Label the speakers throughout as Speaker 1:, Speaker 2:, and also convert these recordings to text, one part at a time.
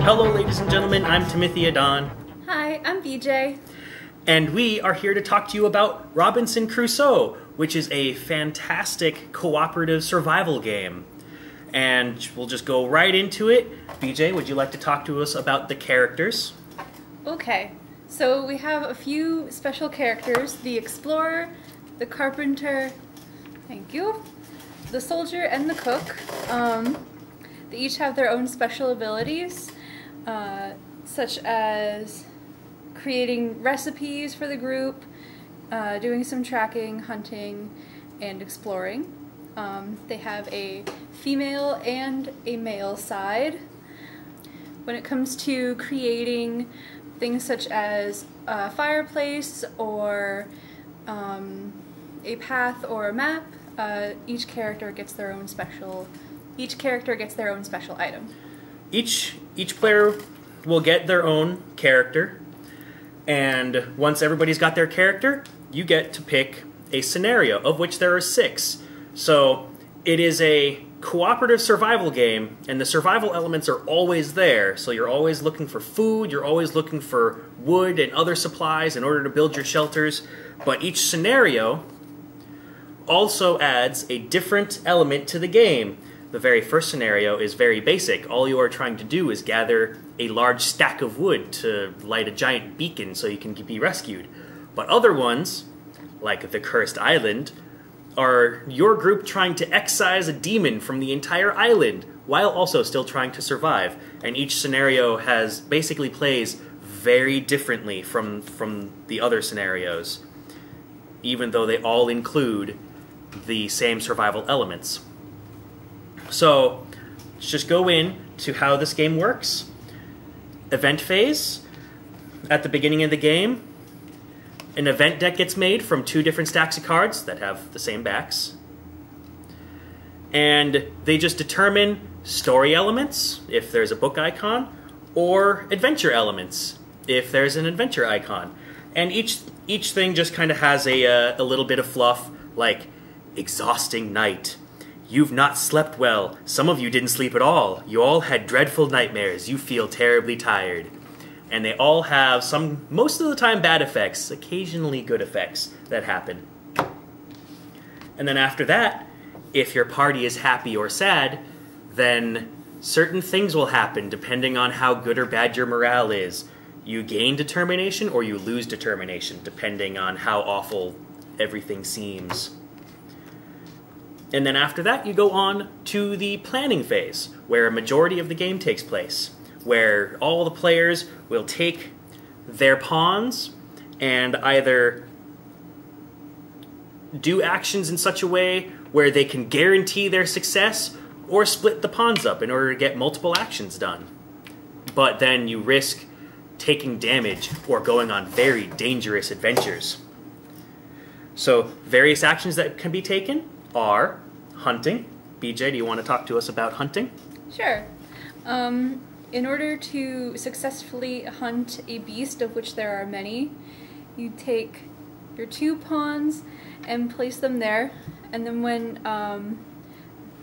Speaker 1: Hello, ladies and gentlemen, I'm Timothy Adon.
Speaker 2: Hi, I'm BJ.
Speaker 1: And we are here to talk to you about Robinson Crusoe, which is a fantastic cooperative survival game. And we'll just go right into it. BJ, would you like to talk to us about the characters?
Speaker 2: Okay, so we have a few special characters: the explorer, the carpenter, thank you, the soldier, and the cook. They each have their own special abilities, such as creating recipes for the group, doing some tracking, hunting, and exploring. They have a female and a male side. When it comes to creating things such as a fireplace or a path or a map, each character gets their own special item.
Speaker 1: Each player will get their own character, and once everybody's got their character, you get to pick a scenario, of which there are 6. So it is a cooperative survival game, and the survival elements are always there. So you're always looking for food, you're always looking for wood and other supplies in order to build your shelters, but each scenario also adds a different element to the game. The very first scenario is very basic. All you are trying to do is gather a large stack of wood to light a giant beacon so you can be rescued. But other ones, like the Cursed Island, are your group trying to excise a demon from the entire island while also still trying to survive. And each scenario basically plays very differently from the other scenarios, even though they all include the same survival elements. So let's just go in to how this game works. Event phase. At the beginning of the game, an event deck gets made from 2 different stacks of cards that have the same backs. And they just determine story elements, if there's a book icon, or adventure elements, if there's an adventure icon. And each thing just kind of has a little bit of fluff, like exhausting night. You've not slept well. Some of you didn't sleep at all. You all had dreadful nightmares. You feel terribly tired. And they all have most of the time bad effects, occasionally good effects that happen. And then after that, if your party is happy or sad, then certain things will happen depending on how good or bad your morale is. You gain determination or you lose determination, depending on how awful everything seems. And then after that, you go on to the planning phase, where a majority of the game takes place, where all the players will take their pawns and either do actions in such a way where they can guarantee their success, or split the pawns up in order to get multiple actions done. But then you risk taking damage or going on very dangerous adventures. So various actions that can be taken are hunting. BJ, do you want to talk to us about hunting?
Speaker 2: Sure. In order to successfully hunt a beast, of which there are many, you take your 2 pawns and place them there, and then when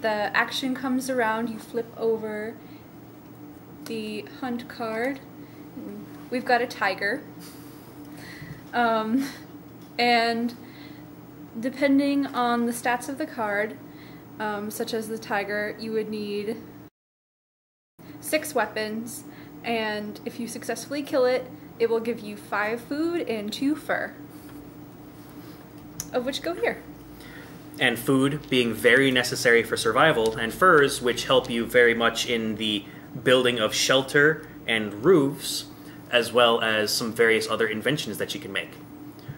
Speaker 2: the action comes around, you flip over the hunt card. We've got a tiger. And depending on the stats of the card, such as the tiger, you would need 6 weapons, and if you successfully kill it, it will give you 5 food and 2 fur, of which go here.
Speaker 1: And food being very necessary for survival, and furs, which help you very much in the building of shelter and roofs, as well as some various other inventions that you can make.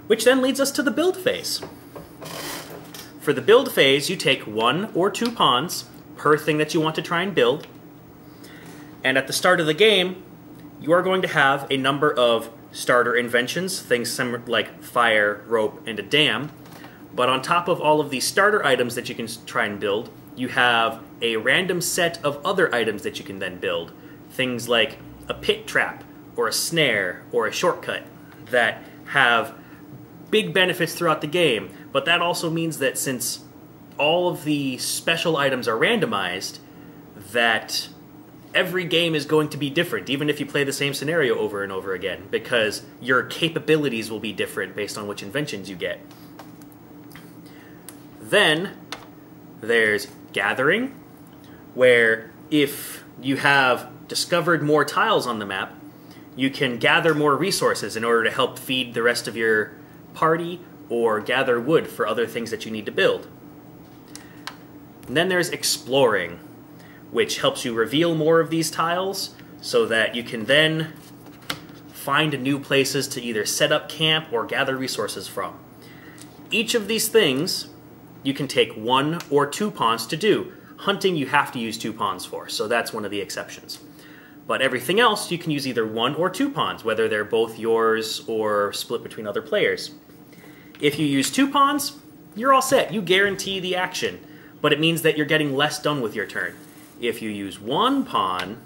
Speaker 1: Which then leads us to the build phase. For the build phase, you take 1 or 2 pawns per thing that you want to try and build. And at the start of the game, you are going to have a number of starter inventions, things like fire, rope, and a dam. But on top of all of these starter items that you can try and build, you have a random set of other items that you can then build. Things like a pit trap, or a snare, or a shortcut that have big benefits throughout the game. But that also means that since all of the special items are randomized, that every game is going to be different, even if you play the same scenario over and over again, because your capabilities will be different based on which inventions you get. Then there's gathering, where if you have discovered more tiles on the map, you can gather more resources in order to help feed the rest of your party or gather wood for other things that you need to build. And then there's exploring, which helps you reveal more of these tiles so that you can then find new places to either set up camp or gather resources from. Each of these things you can take 1 or 2 pawns to do. Hunting you have to use 2 pawns for, so that's one of the exceptions. But everything else you can use either 1 or 2 pawns, whether they're both yours or split between other players. If you use 2 pawns, you're all set. You guarantee the action, but it means that you're getting less done with your turn. If you use 1 pawn,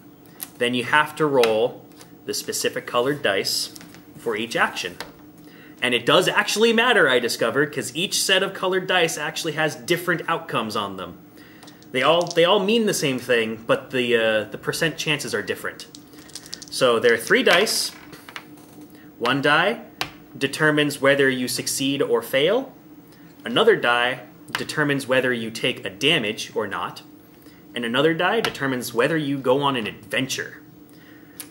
Speaker 1: then you have to roll the specific colored dice for each action. And it does actually matter, I discovered, because each set of colored dice actually has different outcomes on them. They all mean the same thing, but the percent chances are different. So there are 3 dice. 1 die determines whether you succeed or fail. Another die determines whether you take a damage or not. And another die determines whether you go on an adventure.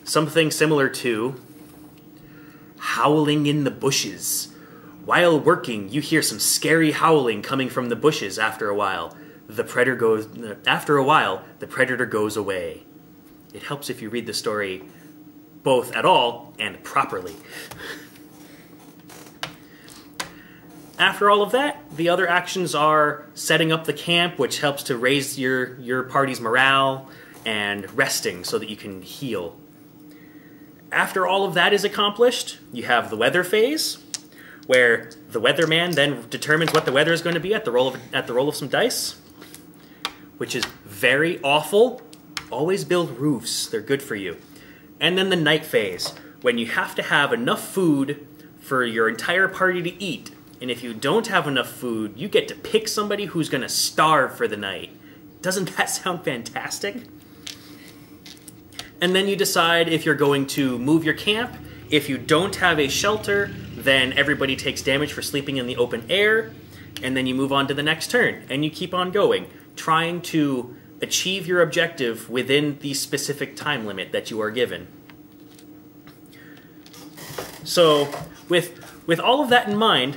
Speaker 1: Something similar to howling in the bushes. While working, you hear some scary howling coming from the bushes. After a while, the predator goes away. It helps if you read the story both at all and properly. After all of that, the other actions are setting up the camp, which helps to raise your party's morale, and resting so that you can heal. After all of that is accomplished, you have the weather phase, where the weatherman then determines what the weather is going to be at the roll of some dice, which is very awful. Always build roofs. They're good for you. And then the night phase, when you have to have enough food for your entire party to eat. And if you don't have enough food, you get to pick somebody who's going to starve for the night. Doesn't that sound fantastic? And then you decide if you're going to move your camp. If you don't have a shelter, then everybody takes damage for sleeping in the open air. And then you move on to the next turn. And you keep on going, trying to achieve your objective within the specific time limit that you are given. So, with all of that in mind,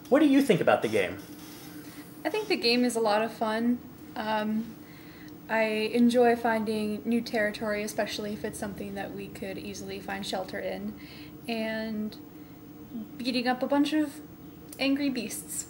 Speaker 1: what do you think about the game?
Speaker 2: I think the game is a lot of fun. I enjoy finding new territory, especially if it's something that we could easily find shelter in, and beating up a bunch of angry beasts.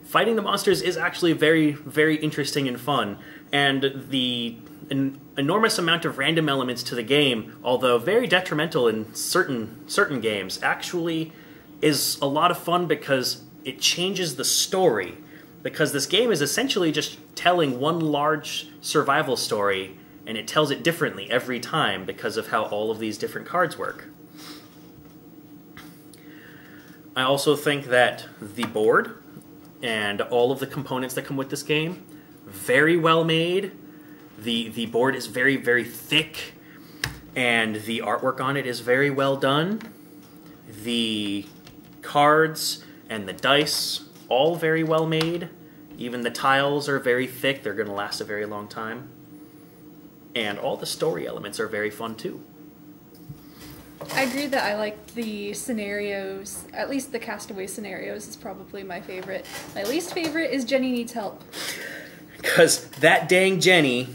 Speaker 1: Fighting the monsters is actually very, very interesting and fun, and an enormous amount of random elements to the game, although very detrimental in certain games, actually is a lot of fun because it changes the story. Because this game is essentially just telling one large survival story, and it tells it differently every time because of how all of these different cards work. I also think that the board and all of the components that come with this game, very well made. The board is very, very thick, and the artwork on it is very well done. The cards and the dice, all very well made. Even the tiles are very thick. They're going to last a very long time. And all the story elements are very fun too.
Speaker 2: I agree that I like the scenarios, at least the Castaway scenarios is probably my favorite. My least favorite is Jenny Needs Help.
Speaker 1: Because that dang Jenny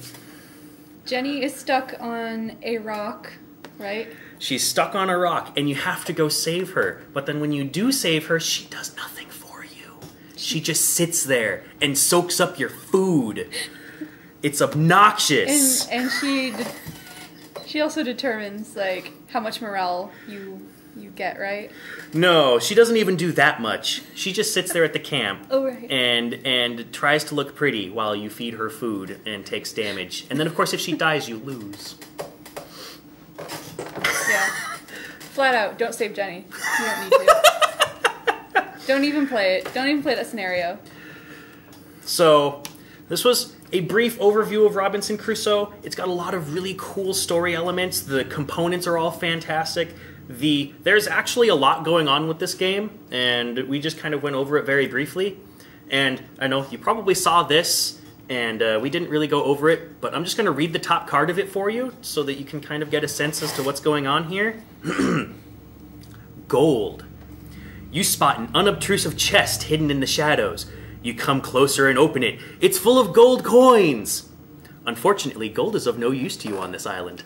Speaker 2: is stuck on a rock, right?
Speaker 1: She's stuck on a rock, and you have to go save her. But then when you do save her, she does nothing for you. She just sits there and soaks up your food. It's obnoxious.
Speaker 2: And she also determines, like, how much morale you get, right?
Speaker 1: No, she doesn't even do that much. She just sits there at the camp
Speaker 2: right.
Speaker 1: and tries to look pretty while you feed her food and takes damage. And then, of course, if she dies, you lose.
Speaker 2: Yeah. Flat out, don't save Jenny. You don't need to. Don't even play it. Don't even play that scenario.
Speaker 1: So, this was a brief overview of Robinson Crusoe. It's got a lot of really cool story elements. The components are all fantastic. There's actually a lot going on with this game, and we just kind of went over it very briefly. And I know you probably saw this, and we didn't really go over it, but I'm just going to read the top card of it for you so that you can kind of get a sense as to what's going on here. Gold. You spot an unobtrusive chest hidden in the shadows. You come closer and open it. It's full of gold coins. Unfortunately, gold is of no use to you on this island.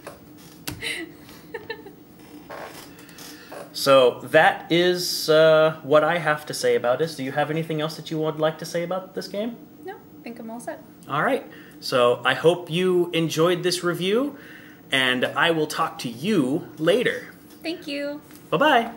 Speaker 1: So that is what I have to say about this. Do you have anything else that you would like to say about this game?
Speaker 2: No, I think I'm all set.
Speaker 1: All right. So I hope you enjoyed this review, and I will talk to you later.
Speaker 2: Thank you.
Speaker 1: Bye-bye.